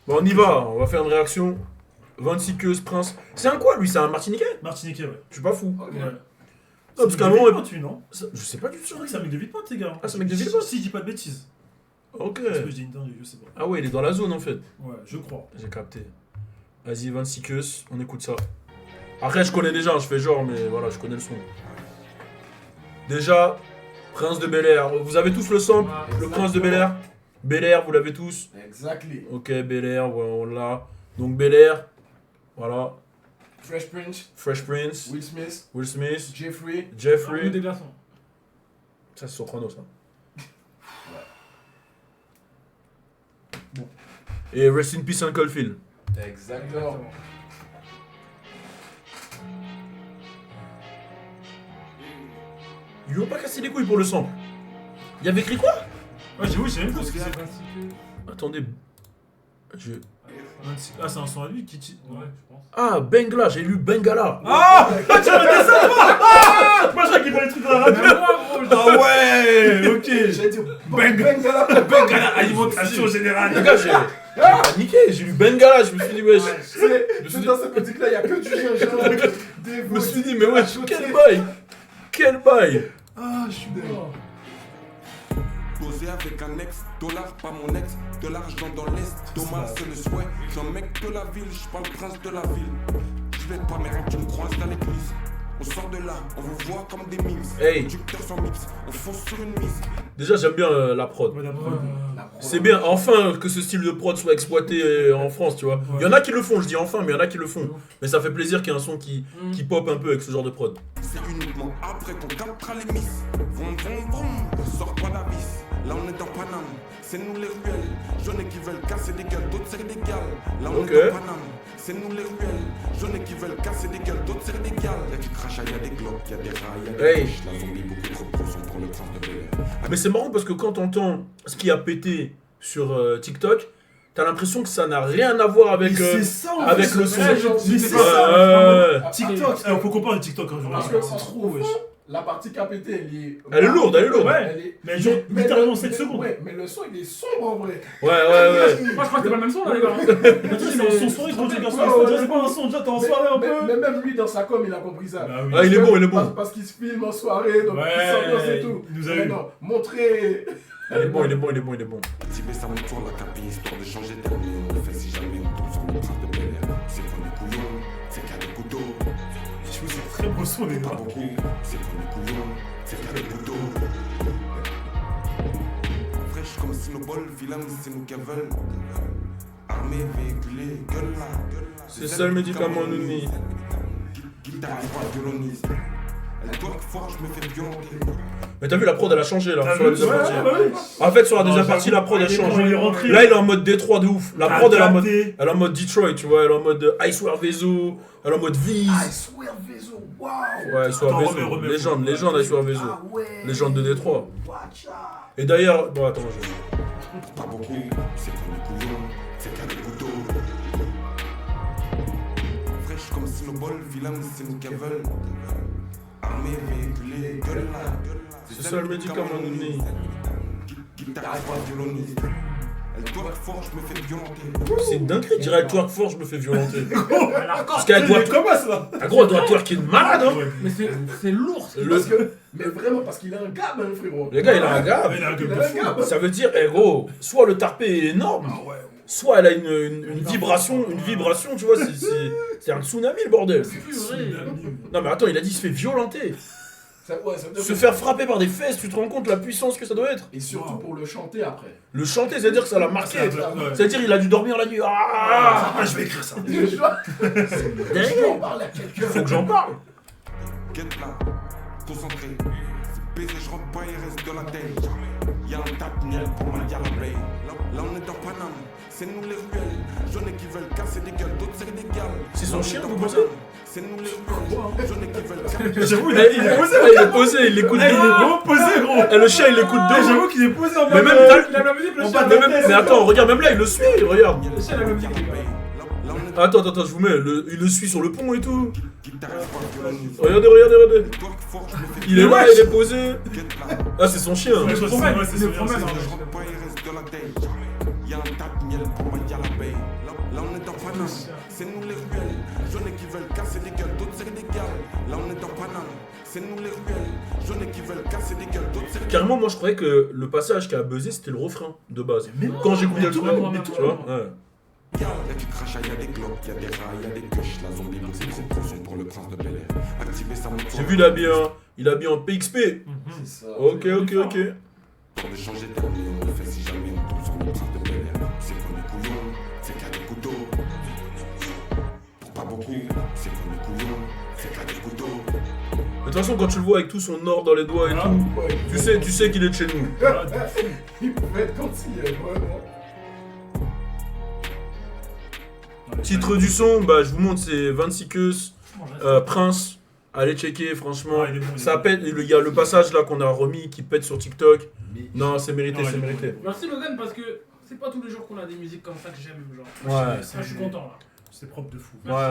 Bon, on y va, on va faire une réaction. 26 queues, Prince. C'est un quoi lui? C'est un Martiniquais? Martiniquais, ouais. Je suis pas fou. Ok. Ouais. Non, parce qu'à un C'est moment. tu non? Je sais pas du tout. C'est vrai que c'est un mec de Villepinte, ces gars. Ah, c'est un mec de Villepinte? Si je dis pas de bêtises. Ok. Parce que je dis une dinguerie, je sais pas. Ah ouais, il est dans la zone en fait. Ouais, je crois. J'ai capté. Vas-y, 26 queues, on écoute ça. Après, je connais déjà, je fais genre, mais voilà, je connais le son. Déjà, Prince de Bel-Air. Vous avez tous le sample? Ouais, Le Prince de Bel-Air? Bel-Air, vous l'avez tous? Exactly. Ok, Bel-Air, voilà, on l'a. Donc Bel-Air, voilà. Fresh Prince, Fresh Prince, Will Smith, Will Smith, Jeffrey. Rue Jeffrey. des glaçons. Ça, c'est Soprano, ça. Bon. Et Rest in Peace Uncle Phil. Exactement. Ils lui ont pas cassé les couilles pour le sample. Il y avait écrit quoi? Ouais, j'avoue, je sais même pas ce que c'est. Attendez. Je... Ah, c'est un son à lui qui. Ouais, je pense. Ah, Bengala, j'ai lu Bengala. Ah, tu m'as dit ça, toi? Ah, moi, je crois qu'il fallait les trucs dans la radio. Ah ouais, ok. J'allais dire Bengala. Bengala, alimentation générale. Les gars, j'ai paniqué, j'ai lu Bengala, je me suis dit, wesh. C'est dans cette boutique-là, il n'y a que du gingembre, des Je me suis dit, mais wesh, quel bail. Quel bail. Ah, je suis d'accord. Posé avec un ex, dollar pas mon ex, de l'argent dans l'est, dommage c'est le souhait, je suis un mec de la ville, je suis pas le prince de la ville, je vais pas mais rien que tu me croises dans l'église, on sort de là, on vous voit comme des mix, Hey. producteurs sans mix, on fonce sur une mise. Déjà, j'aime bien la prod. Ouais, d'abord, C'est bien, enfin, que ce style de prod soit exploité en France, tu vois. Ouais. Il y en a qui le font, je dis enfin, mais il y en a qui le font. Mais ça fait plaisir qu'il y ait un son qui pop un peu avec ce genre de prod. C'est uniquement après qu'on captera les miss, vroom vroom vroom, sort pas la vis, là on est dans Paname, c'est nous les ruelles, jeunes qui veulent casser des gueules, d'autres serrent des gales, là on Ok. est dans Paname, c'est nous les ruelles, jeunes qui veulent casser des gueules, d'autres serrent des gales, y'a du crachat, y'a des globes, y'a des rats, y'a des Hey. riches, la zombie beaucoup trop pro sont pour le prince de Bel-Air. Mais c'est marrant parce que quand t'entends ce qui a pété sur TikTok, t'as l'impression que ça n'a rien à voir avec, c'est ça, en avec fait, le c'est son. vrai, c'est Ouais, ça. ouais. TikTok, faut comparer TikTok un jour. Parce que C'est trop, wesh. la partie KPT, Elle est lourde, elle est lourde. Ouais. Elle est... Mais genre, littéralement 7 mais- secondes. Ouais, mais le son, il est sombre en vrai. Ouais, ouais, ouais. Moi, je crois que c'est pas le même son là, les gars. Mais tu sais, c'est son son, il se dit garçon, c'est pas un son, déjà t'es en soirée un peu. Mais même lui, dans sa com, il a compris ça. Bah oui. Ah, il est bon, il est Parce, bon. parce qu'il se filme en soirée, donc Ouais, il s'ambiance et tout. il nous a Mais eu. non, montrer... Il est bon, il est bon, il est bon, il est bon. Tibet ça me tourne la capille histoire de changer d'air, mais on le fait si jamais on tombe sur le prince de Bel-Air. C'est qu'on est couillon, c'est qu'il y a des couteaux. Je trouve que c'est très beau son, les Pas gars. beaucoup, c'est qu'on est couillon, c'est qu'il y a des couteaux. Fraîche comme Sinobol, vilain c'est nous qu'elles veulent. Armée, véhiculée, gueule là. C'est ça le médicament nous nie. Guitare, voix, violoniste. Elle doit fort, je me fais violenter. Mais t'as vu, la prod elle a changé là, sur la deuxième partie. bah oui. En fait, sur la deuxième Non, partie, la prod elle j'avoue, change. quand il est rentré. Là, il est en mode Détroit de ouf. La prod elle est en mode. Capté. Elle est en mode Detroit, tu vois, elle est en mode Icewear Vezo, elle est en mode I Viz. swear Vezo, wow. Ouais, Icewear Attends, Vezo, remets, légende, légende Icewear Vezo. Ah ouais. Légende de Détroit. Watch out. Et d'ailleurs, bon, attends, je. Pas beaucoup, c'est qu'on est couillon, c'est qu'il y a des couteaux. Fraîche comme Sinobol, vilain c'est nous qu'elles veulent. Armée, véhiculée, gueule là. C'est ça le médicament nous nie. Guitare, voix, violoniste. Elle doit fort, je me fais violenter. C'est une dinguerie, je dirais, elle twerk fort, je me fais violenter. Parce C'est qu'elle doit. comment ça? En gros, elle doit twerker de malade, hein. Mais c'est lourd. Parce que, mais vraiment, parce qu'il a un gars, ben, frérot. Les gars, il a un gars. Il a un Il gueule a de un fou. gars. Ça veut dire, eh gros, soit le tarpé est énorme, Ah ouais. soit elle a une vibration, tu vois, c'est un tsunami le bordel. Non mais attends, il a dit il se fait violenter. Ça veut dire Se que- faire frapper par des fesses, tu te rends compte la puissance que ça doit être? Et surtout pour le chanter après. Le chanter, c'est-à-dire que ça l'a marqué. Ouais. C'est-à-dire il a dû dormir la nuit. Ah, Ah, je vais écrire ça. Je dois en parler à quelqu'un. faut que j'en parle. Guette là, concentré. C'est baiser, je rentre pas, il reste de la tête. Y'a un tas de miel pour ma Bay. Là on est dans Paname, c'est nous les ruelles. Jeunes qui veulent casser des gueules, d'autres serrent des gales. C'est son Là, on chien, est dans vous Paname, pensez? c'est nous les ruelles. Jeunes qui veulent casser. J'avoue, Eh, il est posé. il est posé, il l'écoute Il est de vraiment posé, gros. Et le chien il l'écoute Ah, de j'avoue qu'il est posé en Mais mode. même Il a la musique, le On chien. va mais attends, regarde, même là il le suit, regarde. Le chien, il a la musique, les gars. Là on est dans Attends, je vous mets, il le suit sur le pont et tout. guitare, voix, violoniste. Regardez. Elle doit fort, je me fais Il est là, il est posé. Guette là. Ah, c'est son chien. Ouais, je promène, crois que c'est il le son promène, chien, hein. Je rentre pas, il reste de la tête. Y'a un tas de miel pour ma Bay. Paname. C'est nous les ruelles. Jeunes qui veulent casser des gueules, d'autres c'est des gars. Là on est dans Paname. C'est nous les ruelles. Jeunes qui veulent casser des gueules, d'autres c'est des Carrément, moi je croyais que le passage qui a buzzé c'était le refrain de base. Quand j'écoutais le truc, tu vois. Ouais. Y'a du crachat, y'a des glocks, y'a des rats, y'a des gueuches. La zombie box, c'est trop son pour le prince de Bel Air. Activer sa moto. J'ai vu, il a bien en PXP. C'est ça. Ok. Pour de changer d'avis, on le fait si jamais on tombe sur le prince de Bel Air. C'est qu'on est couillon, c'est qu'à des couteaux. Pour pas beaucoup, c'est qu'on est couillon, c'est qu'à des couteaux. De toute façon, quand tu le vois avec tout son or dans les doigts et tout, tu sais qu'il est de chez nous. Il pouvait être continué, vraiment. Titre du son, bah je vous montre, c'est 26 queues, Prince. Allez checker, franchement. Ah, il est bon, il est Ça bon. pète, il y a le passage là qu'on a remis qui pète sur TikTok. Non, c'est mérité, Ouais, c'est il est mérité. Merci Logan parce que c'est pas tous les jours qu'on a des musiques comme ça que j'aime, genre. Ouais. Ça, je suis content là. C'est propre de fou. Ouais.